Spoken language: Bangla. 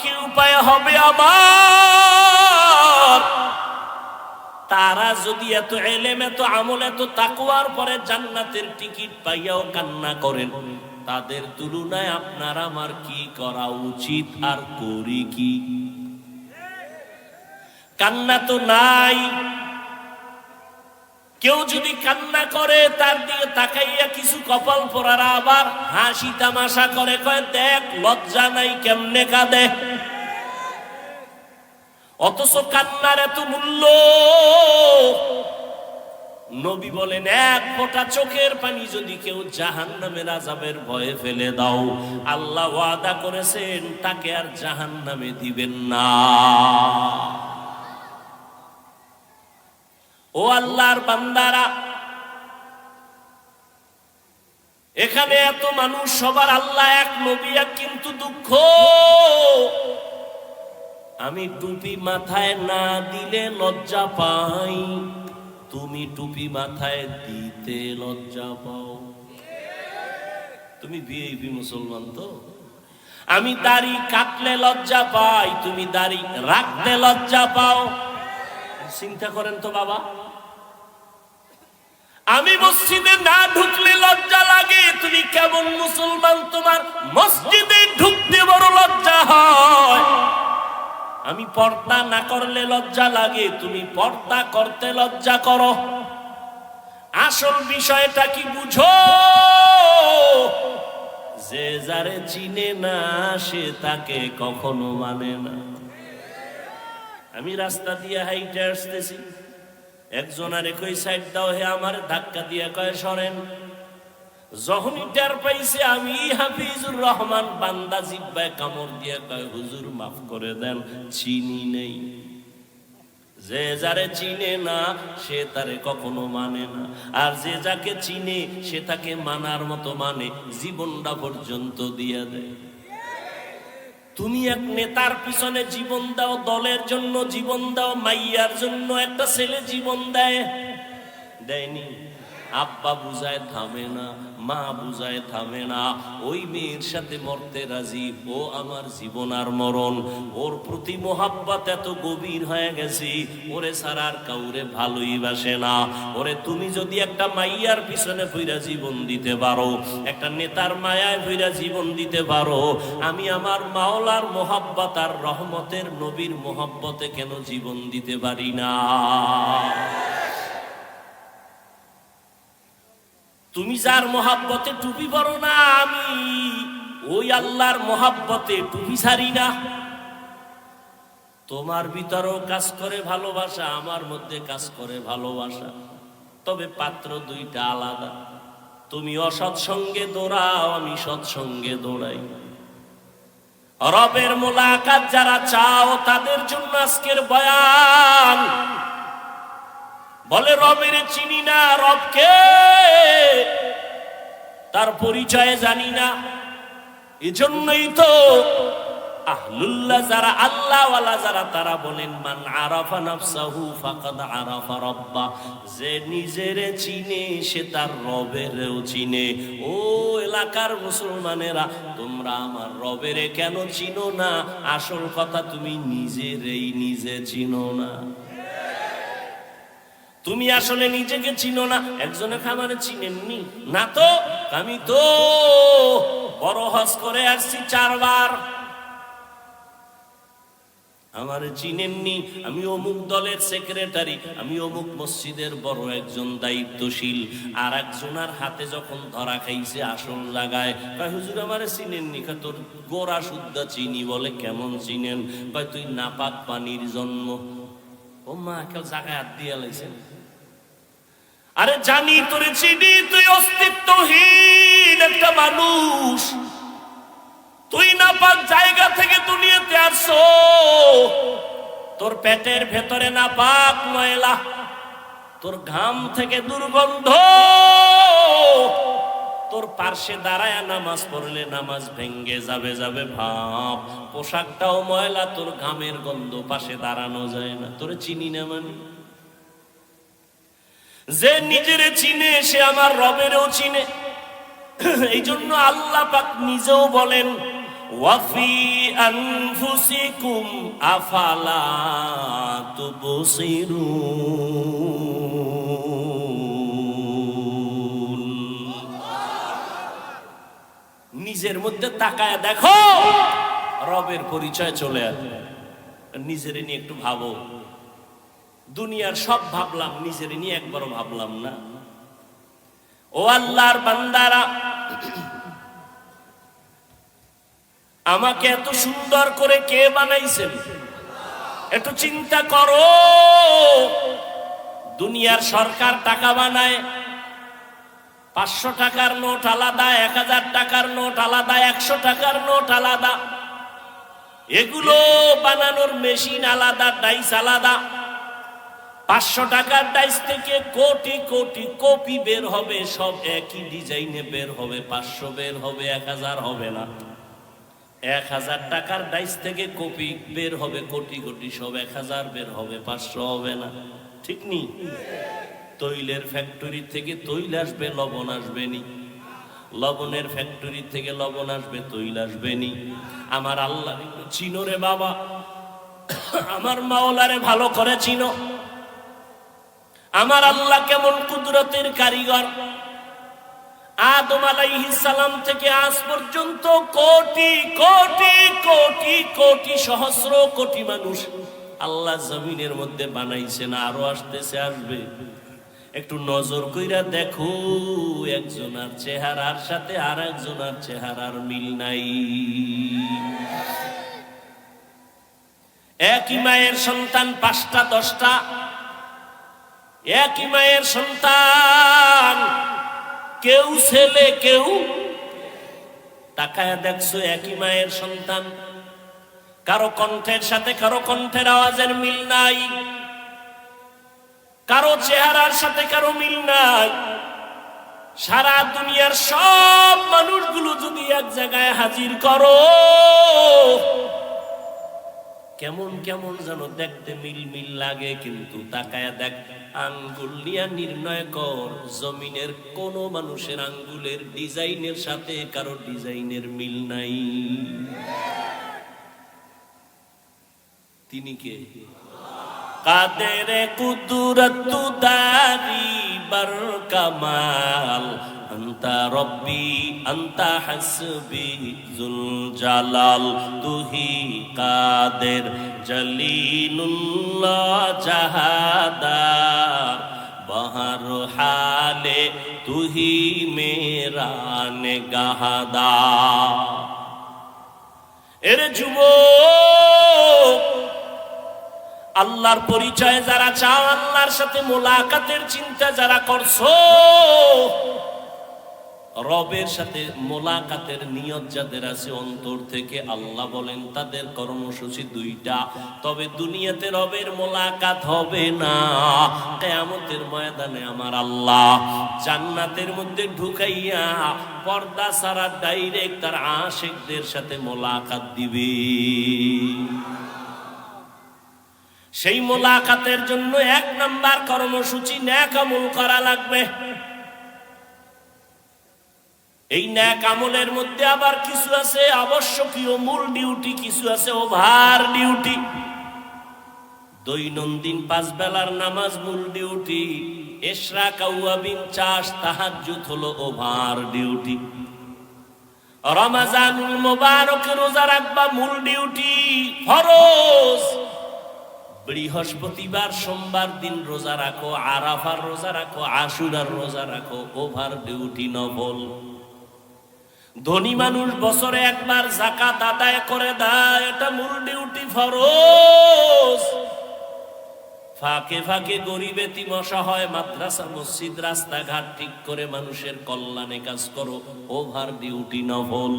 কি উপায় হবে আমার? তারা যদি এত ইলম, এত আমল, এত তাকওয়ার পরে জান্নাতের টিকিট পাইয়াও কান্না করেন, তাদের তুলনায় আপনার আমার কি করা উচিত আর করি কি? কান্না তো নাই। কেউ যদি কান্না করে তার দিকে তাকাইয়া কিছু কপাল পোড়ারা আবার হাসি তামাশা করে, কয় দেখ লজ্জা নাই কেমনে কাঁদে। অথচ কান্নার এত মূল্য। নবী বলেন এক ফোঁটা চোখের পানি যদি কেউ জাহান্নামের আযাবের ভয়ে ফেলে দাও, আল্লাহ ওয়াদা করেছেন তাকে আর জাহান্নামে দিবেন না। ও আল্লাহর বান্দারা, এখানে এত মানুষ, সবার আল্লাহ এক, নবী এক, কিন্তু দুঃখ আমি টুপি মাথায় না দিলে লজ্জা পাই, তুমি টুপি মাথায় দিতে লজ্জা পাও। তুমি ভিআইপি মুসলমান তো। আমি দাড়ি কাটলে লজ্জা পাই, তুমি দাড়ি রাখতে লজ্জা পাও। চিন্তা করেন তো বাবা, আমি মসজিদে না ঢুকলে লজ্জা লাগে, তুমি কেমন মুসলমান, তোমার মসজিদে ঢুকতে বড় লজ্জা হয়। আমি পর্দা না করলে লজ্জা লাগে, তুমি পর্দা করতে লজ্জা করো। আসল বিষয়টা কি বুঝো? যে যারে চিনে না সে তাকে কখনো মানে না। আমি রাস্তা দিয়ে হাইটে আসতেছি, একজন আর একই সাইড দাও, হে আমার ধাক্কা দিয়ে কয় সরেন। যখনই টের পাইছে আমি হাফিজুর রহমান, বান্দা জিব্বায় কামড় দিয়ে কয় হুজুর মাফ করে দেন, চিনি নেই। যে যারে চিনে না সে তারে কখনো মানে না, আর যে যাকে চিনে সে তাকে মানার মতো মানে, জীবনটা পর্যন্ত দিয়ে দেয়। তুমি এক নেতার পিছনে জীবন দাও, দলের জন্য জীবন দাও, মাইয়ার জন্য একটা ছেলে জীবন দেয়, দেয়নি? আব্বা বুঝায় থামে না, মা বুঝায় থামে না, ওই মেয়ের সাথে মরতে রাজি, ও আমার জীবন আর মরণ। ওর প্রতি মোহাব্বত এত গভীর হয়ে গেছে, ওরে ছাড়া আর কাউরে ভালোই বাসে না। ওরে তুমি যদি একটা মাইয়ার পিছনে পইরা জীবন দিতে পারো, একটা নেতার মায়ায় পইরা জীবন দিতে পারো, আমি আমার মাওলার মোহাব্বত আর রহমতের নবীর মোহাব্বতে কেন জীবন দিতে পারি না? তুমি যার মোহাব্বতে টুপি পরো না, আমি ওই আল্লাহর মোহাব্বতে টুপি ছাড়ি না। তোমার ভিতরেও কাজ করে ভালোবাসা, আমার মধ্যে কাজ করে ভালোবাসা, তবে পাত্র দুইটা আলাদা। তুমি অসৎ সঙ্গে দৌড়াও, আমি সৎসঙ্গে দৌড়াই। রবের মোলাকাত যারা চাও তাদের জন্য আজকের বয়ান। বলে রবের চিনি না, রবকে তার পরিচয় জানি না। এজন্যই তো আহলুল্লাহ যারা, আল্লাহওয়ালা যারা, তারা বলেন মান আরাফা নাফসাহু ফাকাদ আরাফা রাব্বা। যে নিজেরে চিনে সে তার রবেরও চিনে। ও এলাকার মুসলমানেরা, তোমরা আমার রবেরে কেন চিনো না? আসল কথা, তুমি নিজেরেই নিজে চিনো না। তুমি আসলে নিজেকে চিনো না। একজনে খামারে চিনেননি না তো, আমি তো বড় হজ করে আসছি 4 বার, আমারে চিনেননি। আমি অমুক দলের সেক্রেটারি, আমি অমুক মসজিদের বড় একজন দায়িত্বশীল। আর একজনের হাতে যখন ধরা খাইছে আসল জায়গায়, কয় হুজুর আমারে চিনেননি। কয় তোর গোড়া শুদ্ধা চিনি। বলে কেমন চিনেন? কয় তুই নাপাক পানির জন্ম। ও মা, কেউ জায়গায় হাত দিয়ে লাইছেন। আরে জানি তোরে চিনি, তুই অস্তিত্বহীন একটা মানুষ, তুই নাপাক জায়গা থেকে দুনিয়াতে আসছো। তোর পেটের ভেতরে নাপাক ময়লা, তোর ঘাম থেকে দুর্গন্ধ, তোর পার্শ্বে দাঁড়ায় নামাজ পড়লে নামাজ ভেঙ্গে যাবে যাবে ভাব, পোশাকটাও ময়লা, তোর ঘামের গন্ধ, পাশে দাঁড়ানো যায় না। তোরে চিনি না মানে? যে নিজের চিনে সে আমার রবেরও চিনে। এই জন্য আল্লাহ পাক নিজেও বলেন ওয়াফি আনফুসিকুম আফালা তুবসিরুন। নিজের মধ্যে তাকায় দেখো, রবের পরিচয় চলে আসবে। নিজের নিয়ে একটু ভাবো। দুনিয়ার সব ভাবলাম, নিজের নিয়ে একবারও ভাবলাম না। ও আল্লাহর বান্দারা, আমাকে এত সুন্দর করে কে বানাইছেন একটু চিন্তা করো। দুনিয়ার সরকার টাকা বানায়, 500 টাকার নোট আলাদা, 1000 টাকার নোট আলাদা, 100 টাকার নোট আলাদা, এগুলো বানানোর মেশিন আলাদা, ডাইস আলাদা। 500 টাকার ডাইস থেকে কোটি কোটি কপি বের হবে, সব একই ডিজাইনে বের হবে। 500 বের হবে, 1000 হবে না। 1000 টাকার ডাইস থেকে কপি বের হবে কোটি কোটি, সব 1000 বের হবে, 500 হবে না। ঠিক নি? তৈলের ফ্যাক্টরি থেকে তৈল আসবে, লবণ আসবে নি। লবণের ফ্যাক্টরি থেকে লবণ আসবে, তৈল আসবে নি। আমার আল্লাহ চিনো রে বাবা, আমার মাওলারে ভালো করে চিনো। আমার আল্লাহ কেমন কুদরতের কারিগর। আদম আলাইহিস সালাম থেকে আজ পর্যন্ত কোটি কোটি কোটি কোটি সহস্র কোটি মানুষ আল্লাহ জমিনের মধ্যে বানাইছেন, আরো আসতেছে, আসবে। একটু নজর কইরা দেখো, একজনের চেহারার সাথে আর একজনের চেহারার মিল নাই। একই মায়ের সন্তান 5টা 10টা, একই মায়ের সন্তান, কেউ ছেলে কেউ। তাকায় দেখছো, একই মায়ের সন্তান, কারো কণ্ঠের সাথে কারো কণ্ঠের আওয়াজের মিল নাই, কারো চেহারার সাথে কারো মিল নাই। সারা দুনিয়ার সব মানুষগুলো যদি এক জায়গায় হাজির করো, কেমন কেমন যেন দেখতে মিল মিল লাগে। কিন্তু তাকায় দেখ, আঙ্গুল নিয়ে নির্ণয় কর, জমিনের কোন মানুষের আঙ্গুলের ডিজাইনের সাথে কারো ডিজাইনের মিল নাই। তিনি কে? কাদের কুদরত দারি বার কামাল, আন্তা রব্বি আন্তা হাসবি জুল জালাল, তুহি কাদের জলিলুল্লাহ জাহাদার, বহর হালে তুহি মেরা নেগাহদার। এর যুবক, আল্লাহর পরিচয় যারা চাও, আল্লাহর সাথে মোলাকাতের চিন্তা যারা করছো, রবের সাথে মোলাকাতের নিয়ত যাদের আছে অন্তর থেকে, আল্লাহ বলেন তাদের কর্মসূচি 2টা। তবে দুনিয়াতে রবের মোলাকাত হবে না, কিয়ামতের ময়দানে আমার আল্লাহ জান্নাতের মধ্যে ঢুকাইয়া পর্দা ছাড়া ডাইরেক্ট তার আশিকদের সাথে মোলাকাত দিবে। সেই মোলাকাতের জন্য 1 নাম্বার কর্মসূচি নেক আমল করা লাগবে। এই নেক আমলের মধ্যে আবার কিছু আছে আবশ্যকীয় মূল ডিউটি, কিছু আছে ওভার ডিউটি। দৈনন্দিন 5 বেলার নামাজ মূল ডিউটি, ইশরাক আওয়াবিন চাষ তাহাজ্জুদ হলো ওভার ডিউটি। রমজানুল মুবারক রোজা রাখবা মূল ডিউটি, ফরজ। বৃহস্পতিবার সোমবার দিন রোজা রাখো, আরাফার রোজা রাখো, আশুরার রোজা রাখো, ওভার ডিউটি নফল। ধনী মানুষ বছরে একবার যাকাত আদায় করে দেয়, এটা মূল ডিউটি, ফরজ। ফাঁকে ফাঁকে গরিব এতিম অসহায় মাদ্রাসা মসজিদ রাস্তাঘাট ঠিক করে মানুষের কল্যাণে কাজ করো, ওভার ডিউটি নফল।